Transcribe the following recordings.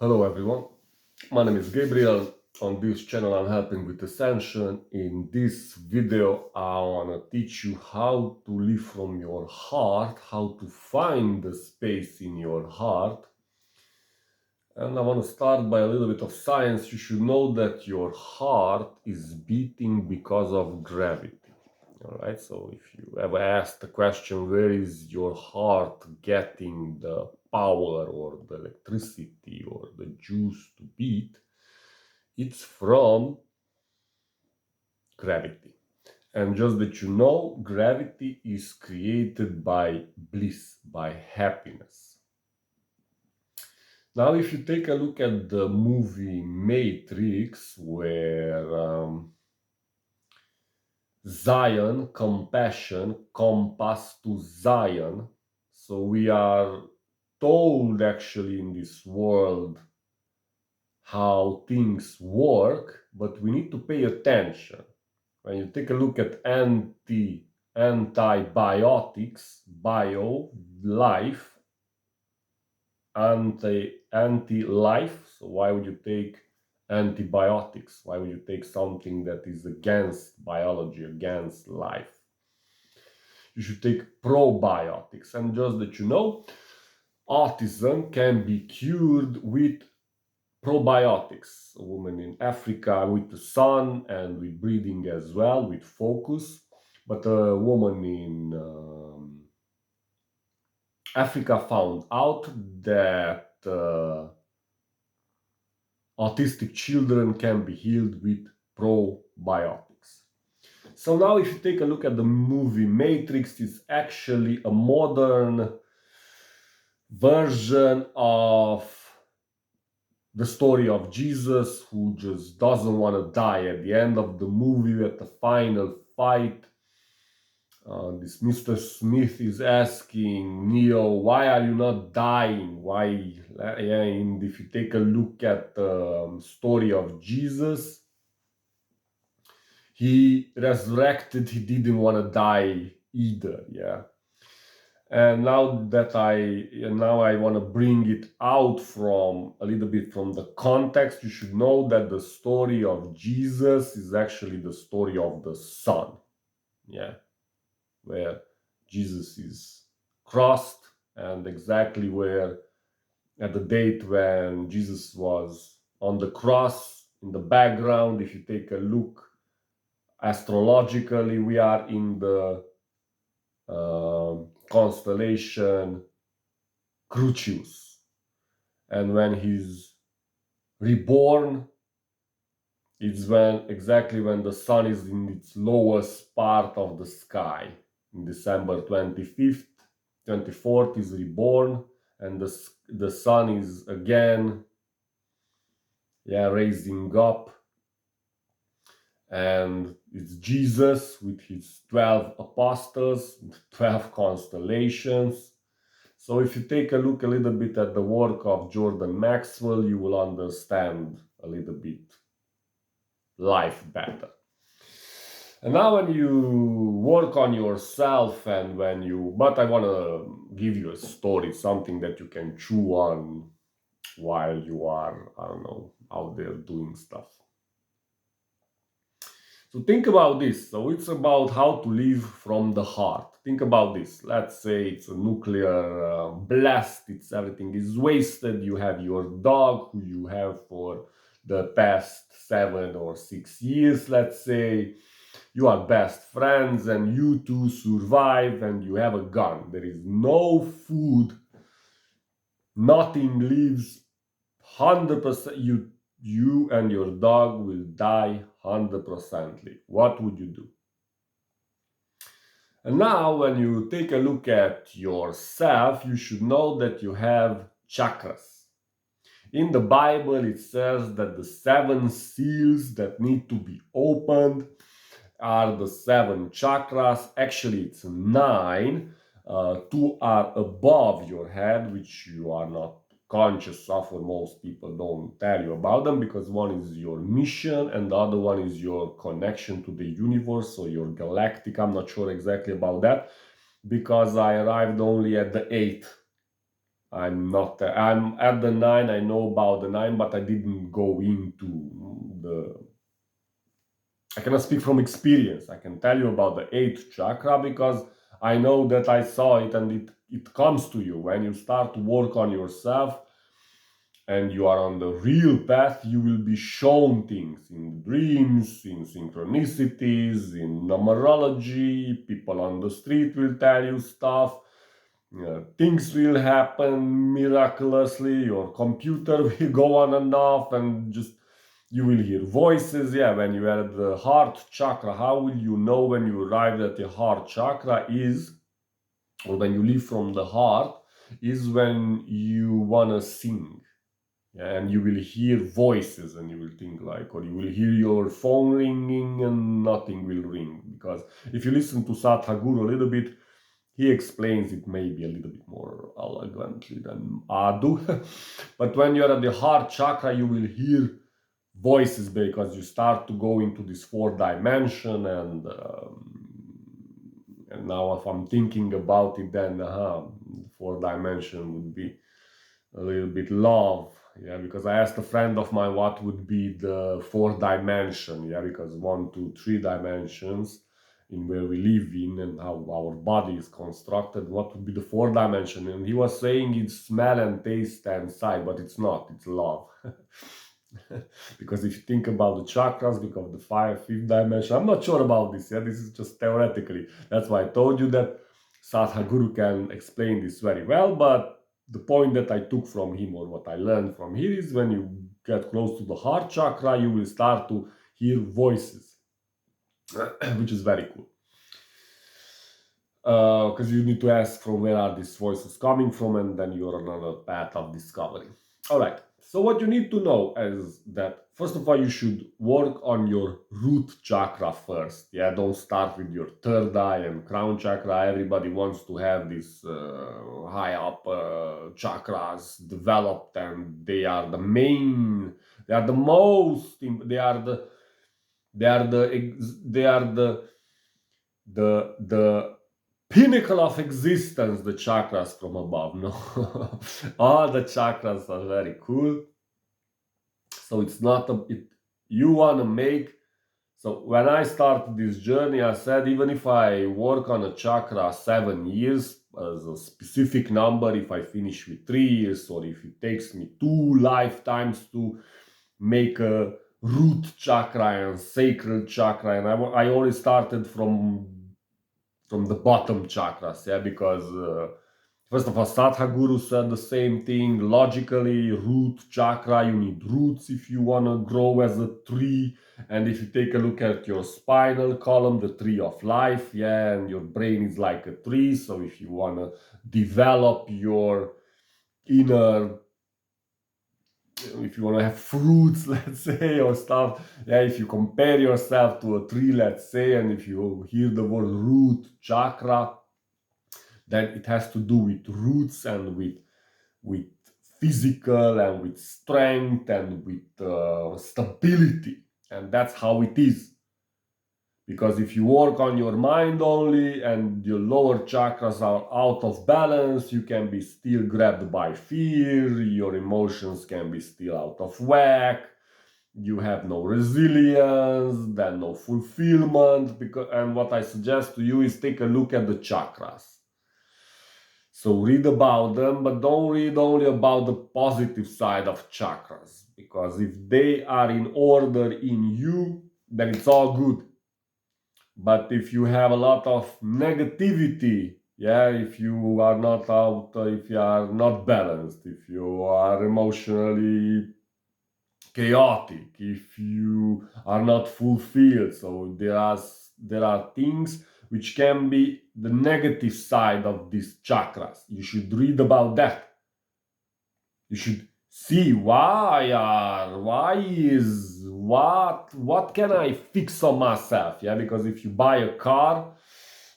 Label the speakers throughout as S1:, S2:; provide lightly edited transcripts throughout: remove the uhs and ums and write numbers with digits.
S1: Hello everyone, my name is Gabriel. On this channel I'm helping with Ascension. In this video I want to teach you how to live from your heart, how to find the space in your heart. And I want to start by a little bit of science. You should know that your heart is beating because of gravity. Alright, so if you ever ask the question, where is your heart getting the power or the electricity or the juice to beat, it's from gravity. And just that you know, gravity is created by bliss, by happiness. Now, if you take a look at the movie Matrix, where Zion, compassion, compass to Zion. So we are told actually in this world how things work, but we need to pay attention. When you take a look at antibiotics, bio, life, anti-life. So why would you take antibiotics? Why would you take something that is against biology, against life? You should take probiotics. And just that you know, autism can be cured with probiotics. A woman in Africa with the sun and with breathing as well, with focus. But a woman in Africa found out that autistic children can be healed with probiotics. So now if you take a look at the movie Matrix, it's actually a modern version of the story of Jesus, who just doesn't want to die. At the end of the movie, at the final fight, this Mr. Smith is asking Neo, why are you not dying? Why? And if you take a look at the story of Jesus, he resurrected, he didn't want to die either, yeah. And now I want to bring it out from a little bit from the context. You should know that the story of Jesus is actually the story of the Son, yeah, where Jesus is crossed, and exactly where at the date when Jesus was on the cross, in the background, if you take a look astrologically, we are in the constellation Crucius. And when he's reborn, it's exactly when the sun is in its lowest part of the sky. In December 25th, 24th is reborn, and the sun is again raising up, and it's Jesus with his 12 apostles, 12 constellations. So if you take a look a little bit at the work of Jordan Maxwell, you will understand a little bit life better. And now when you work on yourself, and but I want to give you a story, something that you can chew on while you are, I don't know, out there doing stuff. So think about this. So it's about how to live from the heart. Think about this. Let's say it's a nuclear blast. Everything is wasted. You have your dog who you have for the past 7 or 6 years. Let's say you are best friends and you two survive and you have a gun. There is no food. Nothing lives. 100%. You and your dog will die 100%. What would you do? And now when you take a look at yourself, you should know that you have chakras. In the Bible, it says that the 7 seals that need to be opened are the 7 chakras. Actually, it's 9. 2 are above your head, which you are not conscious of, or most people don't tell you about them, because one is your mission and the other one is your connection to the universe or your galactic. I'm not sure exactly about that because I arrived only at the 8th I'm at the 9. I know about the 9, but I didn't go into I cannot speak from experience. I can tell you about the 8th chakra because I know that I saw it, and it comes to you when you start to work on yourself and you are on the real path. You will be shown things in dreams, in synchronicities, in numerology. People on the street will tell you stuff. Things will happen miraculously. Your computer will go on and off, and just you will hear voices. Yeah, when you are at the heart chakra, how will you know when you arrived at the heart chakra is, or when you live from the heart, is when you wanna sing. Yeah, and you will hear voices, and you will think like, or you will hear your phone ringing and nothing will ring. Because if you listen to Sadhguru a little bit, he explains it maybe a little bit more elegantly than I do. But when you're at the heart chakra, you will hear voices because you start to go into this fourth dimension. And now if I'm thinking about it, then fourth dimension would be a little bit love. Yeah, because I asked a friend of mine what would be the fourth dimension. Yeah, because 1, 2, 3 dimensions in where we live in and how our body is constructed, what would be the fourth dimension? And he was saying it's smell and taste and sight, but it's not, it's love. Because if you think about the chakras, because the fifth dimension, I'm not sure about this. Yeah, this is just theoretically. That's why I told you that Sadhguru can explain this very well. But the point that I took from him, or what I learned from here, is when you get close to the heart chakra, you will start to hear voices, which is very cool. Because you need to ask from where are these voices coming from, and then you're on a path of discovery. All right. So what you need to know is that, first of all, you should work on your root chakra first. Yeah, don't start with your third eye and crown chakra. Everybody wants to have these high up chakras developed, and they are the main. They are the most. They are the. They are the. They are the pinnacle of existence, the chakras from above. No, all the chakras are very cool. So it's not you want to make. So when I started this journey, I said, even if I work on a chakra 7 years as a specific number, if I finish with 3 years, or if it takes me 2 lifetimes to make a root chakra and sacral chakra, and I already started from the bottom chakras, yeah, because first of all, Sadhguru said the same thing. Logically, root chakra, you need roots if you want to grow as a tree. And if you take a look at your spinal column, the tree of life, yeah, and your brain is like a tree. So if you want to develop your inner, if you want to have fruits, let's say, or stuff, yeah, if you compare yourself to a tree, let's say, and if you hear the word root chakra, then it has to do with roots and with physical and with strength and with stability. And that's how it is. Because if you work on your mind only and your lower chakras are out of balance, you can be still grabbed by fear, your emotions can be still out of whack, you have no resilience, then no fulfillment. And what I suggest to you is take a look at the chakras. So read about them, but don't read only about the positive side of chakras, because if they are in order in you, then it's all good. But if you have a lot of negativity, yeah, if you are not out, if you are not balanced, if you are emotionally chaotic, if you are not fulfilled, so there are things which can be the negative side of these chakras. You should read about that. You should see what can I fix on myself. Yeah, because if you buy a car,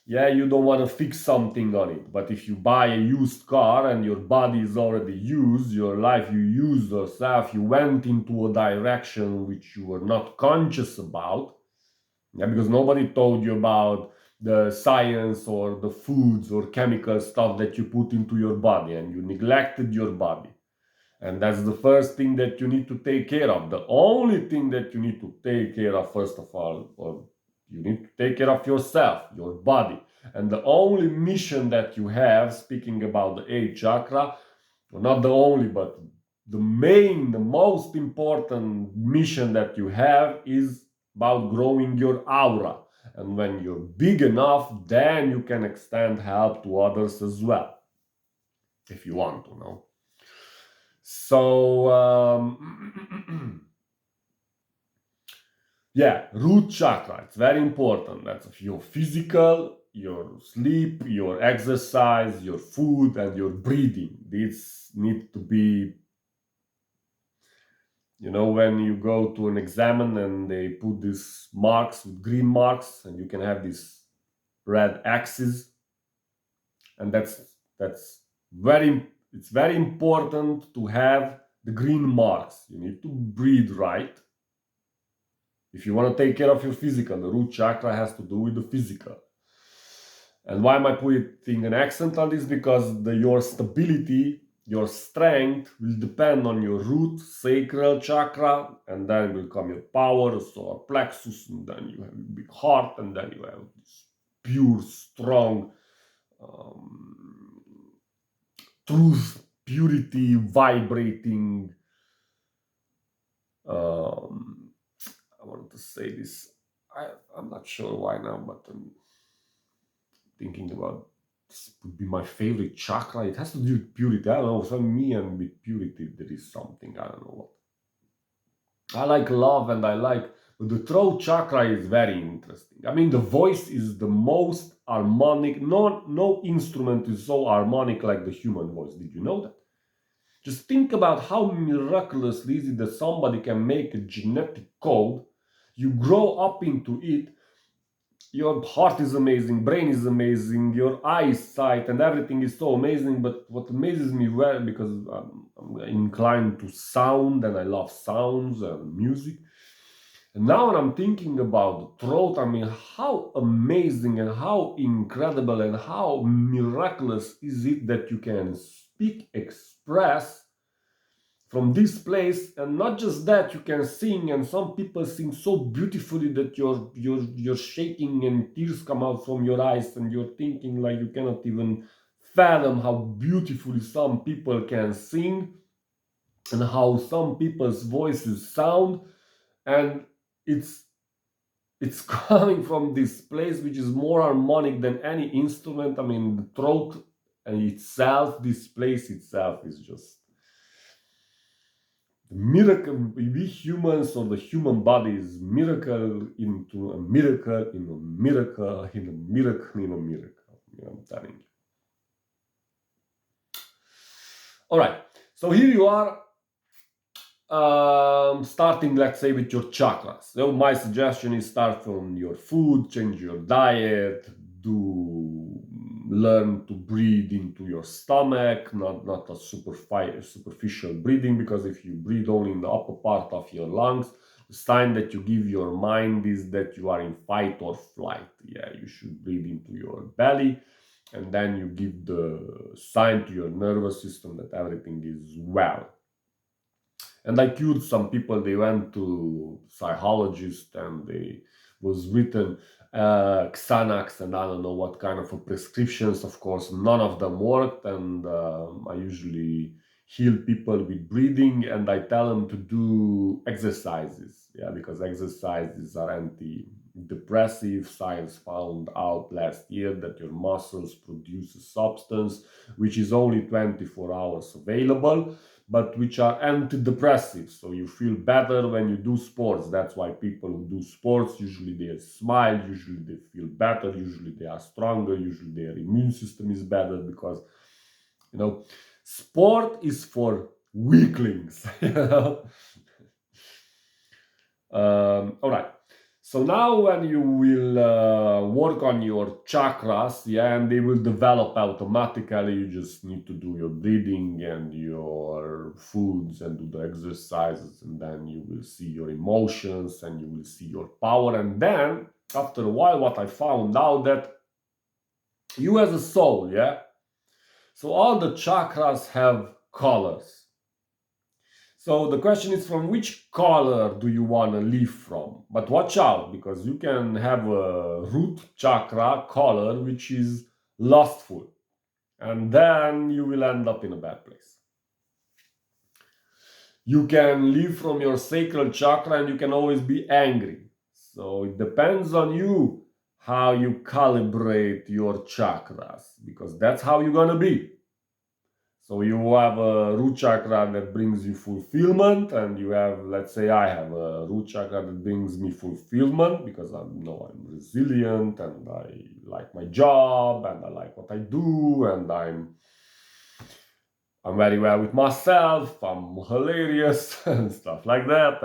S1: yeah, you don't want to fix something on it. But if you buy a used car and your body is already used, your life, you used yourself, you went into a direction which you were not conscious about. Yeah, because nobody told you about the science or the foods or chemical stuff that you put into your body, and you neglected your body. And that's the first thing that you need to take care of. The only thing that you need to take care of, first of all, or you need to take care of yourself, your body. And the only mission that you have, speaking about the eighth chakra, well, not the only, but the main, the most important mission that you have is about growing your aura. And when you're big enough, then you can extend help to others as well, if you want to know. So, yeah, root chakra, it's very important. That's your physical, your sleep, your exercise, your food, and your breathing. These need to be, when you go to an exam and they put these marks, green marks, and you can have these red X's, and that's it's very important to have the green marks. You need to breathe right. If you want to take care of your physical, the root chakra has to do with the physical. And why am I putting an accent on this? Because your stability, your strength will depend on your root sacral chakra, and then will come your power, solar plexus, and then you have a big heart, and then you have this pure, strong, truth, purity, vibrating. I wanted to say this. I'm not sure why now, but I'm thinking about this would be my favorite chakra. It has to do with purity. I don't know. For me and with purity, there is something. I don't know what. I like love and I like. But the throat chakra is very interesting. I mean, the voice is the most harmonic. No instrument is so harmonic like the human voice. Did you know that? Just think about how miraculously is it that somebody can make a genetic code. You grow up into it. Your heart is amazing, brain is amazing, your eyesight and everything is so amazing. But what amazes me, well, because I'm inclined to sound and I love sounds and music. And now when I'm thinking about the throat, I mean, how amazing and how incredible and how miraculous is it that you can speak, express from this place. And not just that, you can sing, and some people sing so beautifully that you're shaking and tears come out from your eyes, and you're thinking like you cannot even fathom how beautifully some people can sing and how some people's voices sound. And it's coming from this place which is more harmonic than any instrument. I mean, the throat and itself, this place itself is just the miracle. We humans, or the human body, is miracle into a miracle in a miracle in a miracle in a miracle. I'm telling you. All right, so here you are, starting, let's say, with your chakras. So my suggestion is start from your food, change your diet, learn to breathe into your stomach, not a superficial breathing, because if you breathe only in the upper part of your lungs, the sign that you give your mind is that you are in fight or flight. Yeah, you should breathe into your belly, and then you give the sign to your nervous system that everything is well. And I cured some people. They went to psychologist, and they was written Xanax and I don't know what kind of prescriptions. Of course, none of them worked, and I usually heal people with breathing, and I tell them to do exercises. Yeah, because exercises are antidepressive. Science found out last year that your muscles produce a substance which is only 24 hours available, but which are antidepressive. So you feel better when you do sports. That's why people who do sports, usually they smile, usually they feel better, usually they are stronger, usually their immune system is better, because, sport is for weaklings. All right. So now when you will work on your chakras, yeah, and they will develop automatically, you just need to do your breathing and your foods and do the exercises, and then you will see your emotions and you will see your power. And then after a while, what I found out that you as a soul, yeah, so all the chakras have colors. So the question is, from which color do you want to live from? But watch out, because you can have a root chakra color which is lustful, and then you will end up in a bad place. You can live from your sacral chakra and you can always be angry. So it depends on you how you calibrate your chakras, because that's how you're gonna be. So you have a root chakra that brings you fulfillment, and you have, let's say, I have a root chakra that brings me fulfillment because I know I'm resilient and I like my job and I like what I do, and I'm very well with myself. I'm hilarious and stuff like that.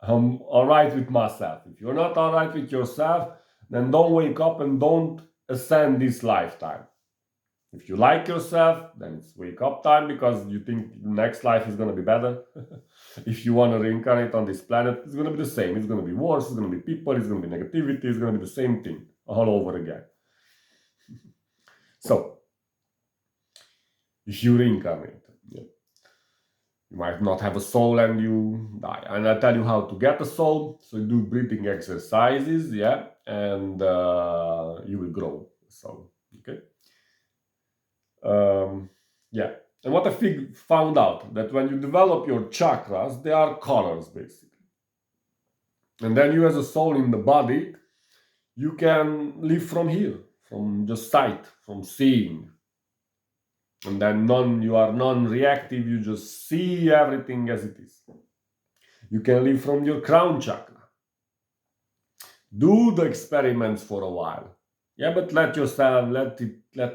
S1: I'm all right with myself. If you're not all right with yourself, then don't wake up and don't ascend this lifetime. If you like yourself, then it's wake up time, because you think the next life is going to be better. If you want to reincarnate on this planet, it's going to be the same. It's going to be worse. It's going to be people. It's going to be negativity. It's going to be the same thing all over again. So, if you reincarnate, yeah, you might not have a soul and you die. And I tell you how to get a soul. So you do breathing exercises, yeah, and you will grow a soul. Okay. Yeah. And what I found out, that when you develop your chakras, they are colors basically. And then you as a soul in the body, you can live from here, from just sight, from seeing. And then you are non-reactive, you just see everything as it is. You can live from your crown chakra. Do the experiments for a while. Yeah, but let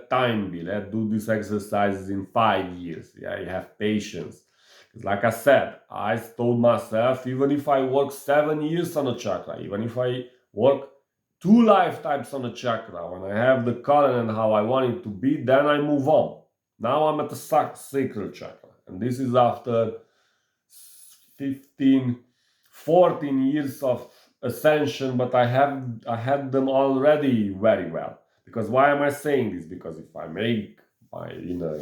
S1: time be. Do these exercises in 5 years. Yeah, you have patience. Because like I said, I told myself, even if I work 7 years on a chakra, even if I work 2 lifetimes on a chakra, when I have the color and how I want it to be, then I move on. Now I'm at the sacral chakra. And this is after 15, 14 years of ascension, but I had them already very well. Because why am I saying this? Because if I make my inner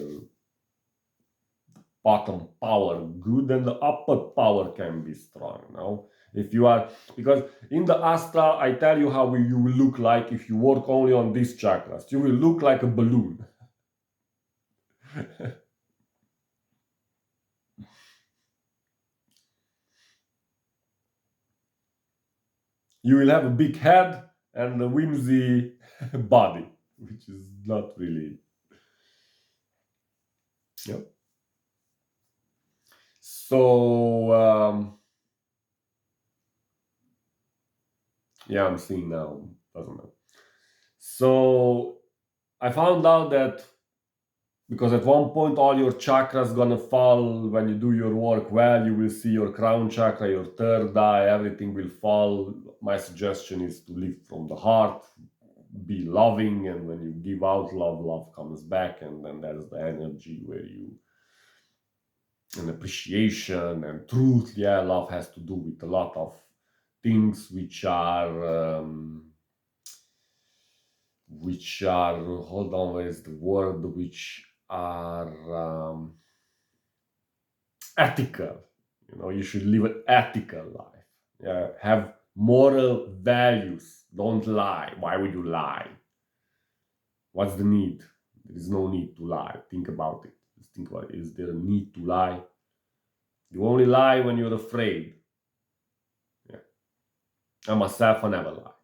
S1: bottom power good, then the upper power can be strong. No, if you are, because in the astral, I tell you how you will look like if you work only on these chakras. You will look like a balloon. You will have a big head and a whimsy body, which is not really. Yep. So yeah, I'm seeing now. Doesn't matter. So I found out that because at one point all your chakras gonna fall when you do your work well, you will see your crown chakra, your third eye, everything will fall. My suggestion is to live from the heart, be loving, and when you give out love, love comes back, and then there's the energy where you, and appreciation and truth. Yeah, love has to do with a lot of things which are hold on, where is the word, which are ethical. You should live an ethical life. Yeah, have moral values. Don't lie. Why would you lie? What's the need? There is no need to lie. Think about it. Just think about it. Is there a need to lie? You only lie when you're afraid. Yeah. I myself, I never lie.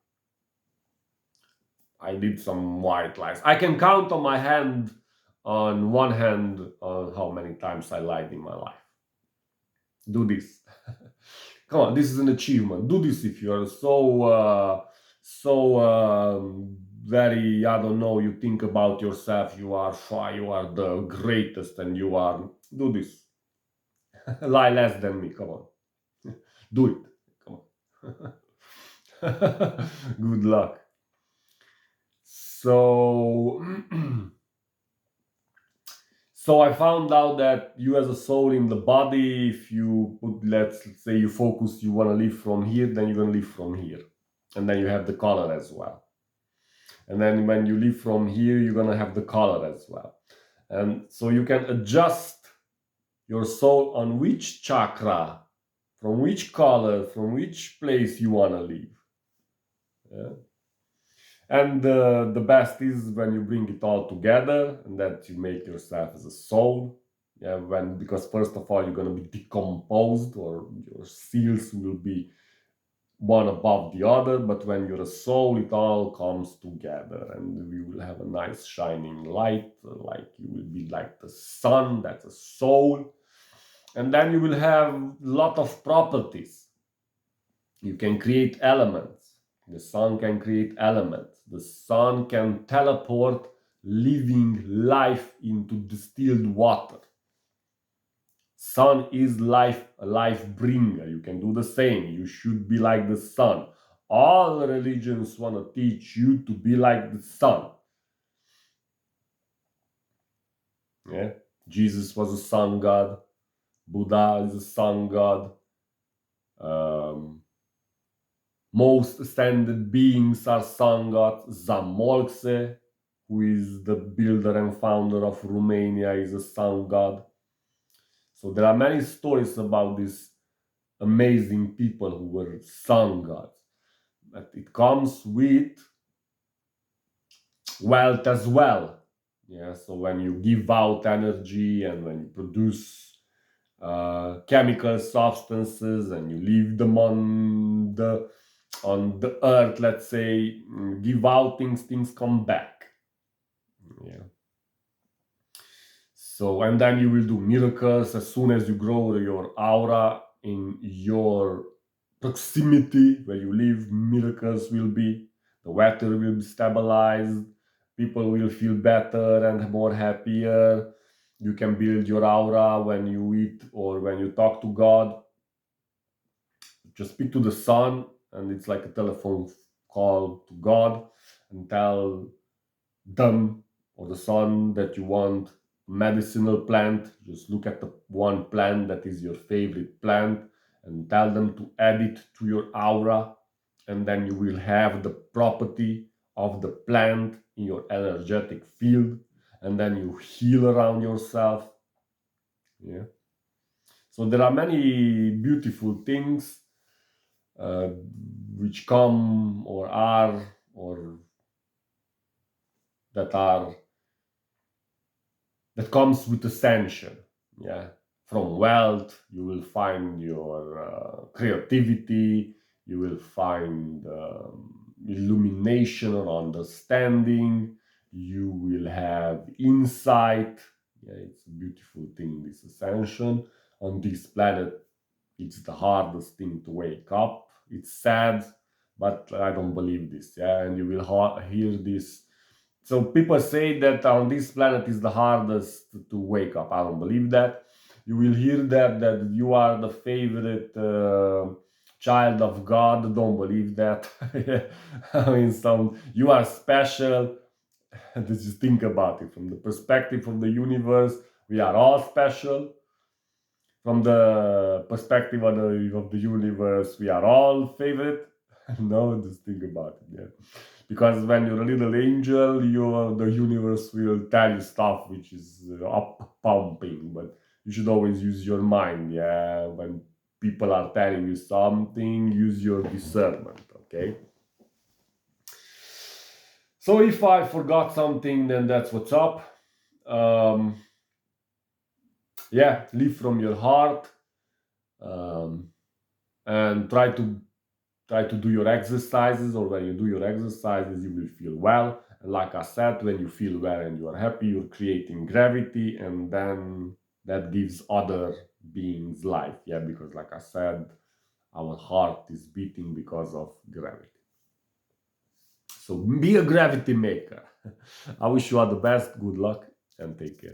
S1: I did some white lies. I can count on one hand, on how many times I lied in my life. Do this. Come on, this is an achievement. Do this if you are very, I don't know, you think about yourself, you are the greatest, and you are. Do this. Lie less than me. Come on. Do it. Good luck. So, so I found out that you as a soul in the body, if you put, let's say you focus, you want to live from here, then you're going to live from here. And then you have the color as well. And then when you live from here, you're going to have the color as well. And so you can adjust your soul on which chakra, from which color, from which place you want to live. Yeah? And the best is when you bring it all together and that you make yourself as a soul. Yeah, because first of all, you're going to be decomposed, or your seals will be one above the other. But when you're a soul, it all comes together and we will have a nice shining light, like you will be like the sun, that's a soul. And then you will have a lot of properties. You can create elements. The sun can create elements. The sun can teleport living life into distilled water. Sun is life, a life bringer. You can do the same. You should be like the sun. All religions want to teach you to be like the sun. Yeah? Jesus was a sun god. Buddha is a sun god. Most ascended beings are sun gods. Zamolxe, who is the builder and founder of Romania, is a sun god. So there are many stories about these amazing people who were sun gods. But it comes with wealth as well. Yeah, so when you give out energy and when you produce chemical substances and you leave them on the earth, let's say, give out things come back. Yeah. So, and then you will do miracles as soon as you grow your aura in your proximity where you live. Miracles will be, the weather will be stabilized, people will feel better and more happier. You can build your aura when you eat or when you talk to God. Just speak to the sun, and it's like a telephone call to God, and tell them or the sun that you want medicinal plant. Just look at the one plant that is your favorite plant and tell them to add it to your aura, and then you will have the property of the plant in your energetic field, and then you heal around yourself. Yeah. So there are many beautiful things uh, which come or are or that are that comes with ascension. Yeah, from wealth you will find your creativity, you will find illumination or understanding, you will have insight. Yeah, it's a beautiful thing, this ascension. On this planet, it's the hardest thing to wake up. It's sad, but I don't believe this. Yeah, and you will hear this. So people say that on this planet is the hardest to wake up. I don't believe that. You will hear that you are the favorite child of God. Don't believe that. I mean, some you are special. Just think about it from the perspective of the universe. We are all special. From the perspective of the universe, we are all favorite. No, just think about it. Yeah, because when you're a little angel, the universe will tell you stuff which is up pumping, but you should always use your mind. Yeah, when people are telling you something, use your discernment. Okay. So if I forgot something, then that's what's up. Um, yeah, live from your heart, um, and try to do your exercises, or when you do your exercises you will feel well. And like I said, when you feel well and you are happy, you're creating gravity, and then that gives other beings life. Yeah, because like I said, our heart is beating because of gravity. So be a gravity maker. I wish you all the best, good luck, and take care.